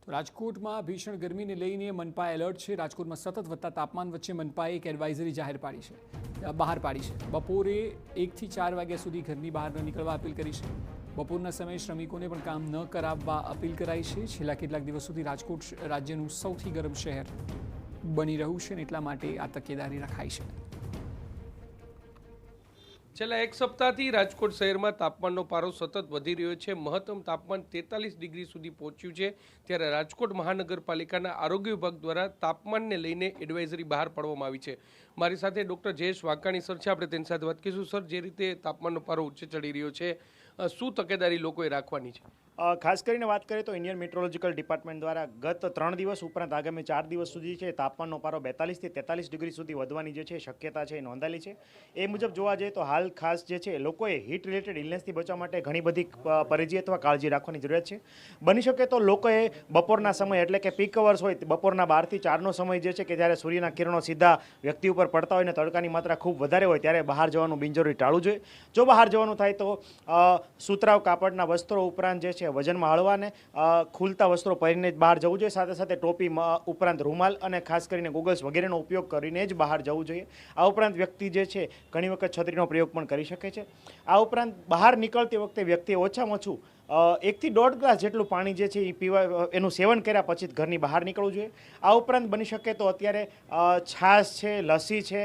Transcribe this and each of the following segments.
રાજકોટમાં ભીષણ ગરમીને લઈને મનપા એલર્ટ છે। રાજકોટમાં સતત વધતા તાપમાન વચ્ચે મનપાએ એક એડવાઇઝરી બહાર પાડી છે। બપોરે 1 થી 4 વાગ્યા સુધી ઘરની બહાર ન નીકળવા અપીલ કરી છે। બપોરના સમયે શ્રમિકોને પણ કામ ન કરાવવા અપીલ કરાઈ છે। છેલ્લા કેટલાક દિવસોથી રાજકોટ રાજ્યનું સૌથી ગરમ શહેર બની રહ્યું છે અને એટલા માટે આ તકેદારી રખાઈ છે। છેલ્લા એક સપ્તાહથી રાજકોટ શહેરમાં તાપમાનનો પારો સતત વધી રહ્યો છે। મહત્તમ તાપમાન 43 ડિગ્રી સુધી પહોંચ્યું છે। ત્યારે રાજકોટ મહાનગરપાલિકાના આરોગ્ય વિભાગ દ્વારા તાપમાનને લઈને એડવાઇઝરી બહાર પાડવામાં આવી છે। મારી સાથે ડૉક્ટર જયેશ વાકાણી સર છે, આપણે તેની સાથે વાત કરીશું। સર, જે રીતે તાપમાનનો પારો ઊંચે ચડી રહ્યો છે, શું તકેદારી લોકોએ રાખવાની છે? ખાસ કરીને વાત કરીએ તો ઇન્ડિયન મેટ્રોલોજીકલ ડિપાર્ટમેન્ટ દ્વારા ગત 3 દિવસ ઉપરાંત આગામી 4 દિવસ સુધી છે તાપમાનનો પારો 42 થી 43 ડિગ્રી સુધી વધવાની જે છે શક્યતા છે એ નોંધાયેલી છે। એ મુજબ જોવા જઈએ તો હાલ ખાસ જે છે લોકોએ હીટ રિલેટેડ ઇલનેસથી બચવા માટે ઘણી બધી પરેજી અથવા કાળજી રાખવાની જરૂરિયાત છે। બની શકે તો લોકોએ બપોરના સમય એટલે કે પીક અવર્સ હોય બપોરના 12 થી 4નો સમય જે છે કે જ્યારે સૂર્યના કિરણો સીધા વ્યક્તિ ઉપર પડતા હોય ને તડકાની માત્રા ખૂબ વધારે હોય ત્યારે બહાર જવાનું બિનજરૂરી ટાળવું જોઈએ। જો બહાર જવાનું થાય તો સુતરાઉ કાપડના વસ્ત્રો ઉપરાંત જે છે વજનમાં હળવા ને ખુલતા વસ્ત્રો પહેરીને જ બહાર જવું જોઈએ। સાથે સાથે ટોપી ઉપરાંત રૂમાલ અને ખાસ કરીને ગોગલ્સ વગેરેનો ઉપયોગ કરીને જ બહાર જવું જોઈએ। આ ઉપરાંત વ્યક્તિ જે છે ઘણી વખત છત્રીનો પ્રયોગ પણ કરી શકે છે। આ ઉપરાંત બહાર નીકળતી વખતે વ્યક્તિએ ઓછામાં ઓછું 1 થી 1.5 ગ્લાસ જેટલું પાણી જે છે એ પીવા એનું સેવન કર્યા પછી જ ઘરની બહાર નીકળવું જોઈએ। આ ઉપરાંત બની શકે તો અત્યારે છાશ છે, લસ્સી છે,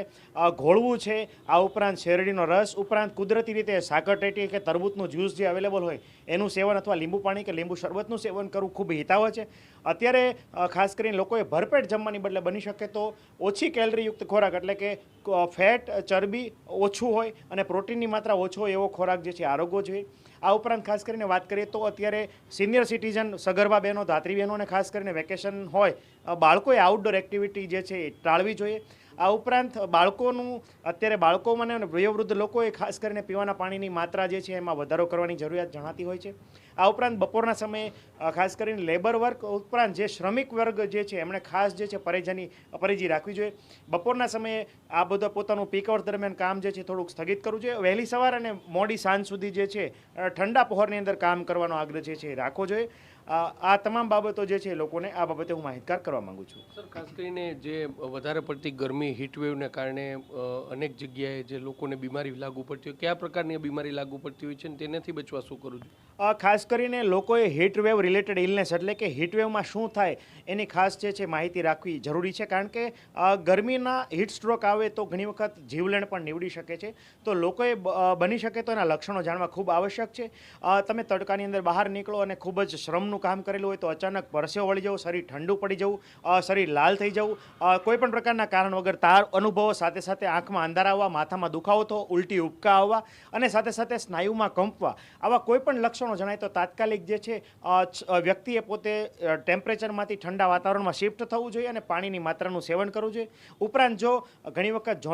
ઘોળવું છે, આ ઉપરાંત શેરડીનો રસ ઉપરાંત કુદરતી રીતે સાકરટેટી કે તરબૂચનું જ્યુસ જે અવેલેબલ હોય એનું સેવન અથવા લીંબુ પાણી કે લીંબુ શરબતનું સેવન કરવું ખૂબ હિતાવહ છે। અત્યારે ખાસ કરીને લોકોએ ભરપેટ જમવાની બદલે બની શકે તો ઓછી કેલરીયુક્ત ખોરાક એટલે કે ફેટ ચરબી ઓછું હોય અને પ્રોટીનની માત્રા ઓછો હોય એવો ખોરાક જે છે આરોગવો જોઈએ। આ ઉપરાંત ખાસ કરીને વાત કરીએ તો અત્યારે સિનિયર સિટીઝન સગર્ભા બહેનો ધાત્રી બહેનોને ખાસ કરીને વેકેશન હોય બાળકોએ આઉટડોર એક્ટિવિટી જે છે એ ટાળવી જોઈએ। આ ઉપરાંત અત્યારે બાળકોમાં અને વયોવૃદ્ધ લોકોએ ખાસ કરીને પીવાના પાણીની માત્રા જે છે એમાં વધારો કરવાની જરૂરિયાત જણાતી હોય છે। આ ઉપરાંત બપોરના સમયે ખાસ કરીને લેબર વર્ક ઉપરાંત જે શ્રમિક વર્ગ જે છે એમણે ખાસ જે છે પરેજી રાખવી જોઈએ। બપોરના સમયે આ બધા પોતાનું પીક અવર્સ દરમિયાન કામ જે છે થોડુંક સ્થગિત કરવું જોઈએ। વહેલી સવાર અને મોડી સાંજ સુધી જે છે ઠંડા પહોરની અંદર કામ કરવાનો આગ્રહ જે છે એ રાખવો જોઈએ। આ તમામ બાબતો જે છે લોકોને આ બાબતે હું માહિતગાર કરવા માંગુ છું। સર, ખાસ કરીને જે વધારે પડતી ગરમી હીટવેવને કારણે અનેક જગ્યાએ જે લોકોને બીમારી લાગુ પડતી હોય, કયા પ્રકારની બીમારી લાગુ પડતી હોય છે અને તેનાથી બચવા શું કરવું જોઈએ? ખાસ કરીને લોકોએ હીટવેવ રિલેટેડ ઇલનેસ એટલે કે હીટવેવમાં શું થાય એની ખાસ જે છે માહિતી રાખવી જરૂરી છે। કારણ કે ગરમીના હીટ સ્ટ્રોક આવે તો ઘણી વખત જીવલેણ પણ નીવડી શકે છે। તો લોકોએ બની શકે તો એના લક્ષણો જાણવા ખૂબ આવશ્યક છે। તમે તડકાની અંદર બહાર નીકળો અને ખૂબ જ શ્રમનું કામ કરેલું હોય તો અચાનક પરસેવો વળી જવું, શરીર ઠંડુ પડી જવું, શરીર લાલ થઈ જવું, કોઈ પણ પ્રકારના કારણ વગર તાવ અનુભવો, સાથે સાથે આંખમાં અંધારા આવવા, માથામાં દુખાવો થવો, ઉલટી ઉપકા આવવા અને સાથે સાથે સ્નાયુમાં કંપવા, આવા કોઈ પણ લક્ષણો જણાય તો તાત્કાલિક જે છે વ્યક્તિએ પોતે ટેમ્પરેચરમાંથી ઠંડા વાતાવરણમાં શિફ્ટ થવું જોઈએ અને પાણીની માત્રાનું સેવન કરવું જોઈએ। ઉપરાંત જો ઘણી વખત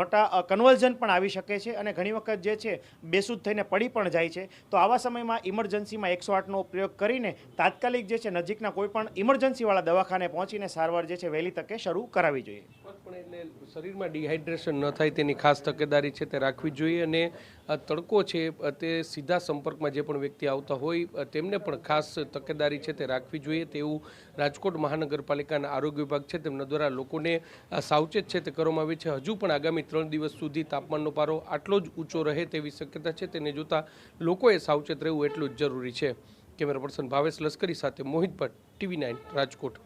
કન્વલ્ઝન પણ આવી શકે છે અને ઘણી વખત જે છે બેસુધ થઈને પડી પણ જાય છે તો આવા સમયમાં ઇમરજન્સીમાં 108નો ઉપયોગ કરીને તાત્કાલિક જે છે નજીકના કોઈ પણ ઇમરજન્સીવાળા દવાખાને પહોંચીને સારવાર જે છે વહેલી તકે શરૂ કરાવવી જોઈએ। એટલે શરીરમાં ડિહાઇડ્રેશન ન થાય તેની ખાસ તકેદારી છે તે રાખવી જોઈએ અને તડકો છે તે સીધા સંપર્કમાં જે પણ વ્યક્તિ આવતા હોય તેમને પણ ખાસ તકેદારી છે તે રાખવી જોઈએ તેવું રાજકોટ મહાનગરપાલિકાના આરોગ્ય વિભાગ છે તેમના દ્વારા લોકોને સાવચેત છે તે કરવામાં આવી છે। હજુ પણ આગામી 3 દિવસ સુધી તાપમાનનો પારો આટલો જ ઊંચો રહે તેવી શક્યતા છે, તેને જોતા લોકોએ સાવચેત રહેવું એટલું જ જરૂરી છે। કેમેરા પર્સન ભાવેશ લશ્કરી સાથે મોહિત ભટ્ટ, TV9 રાજકોટ।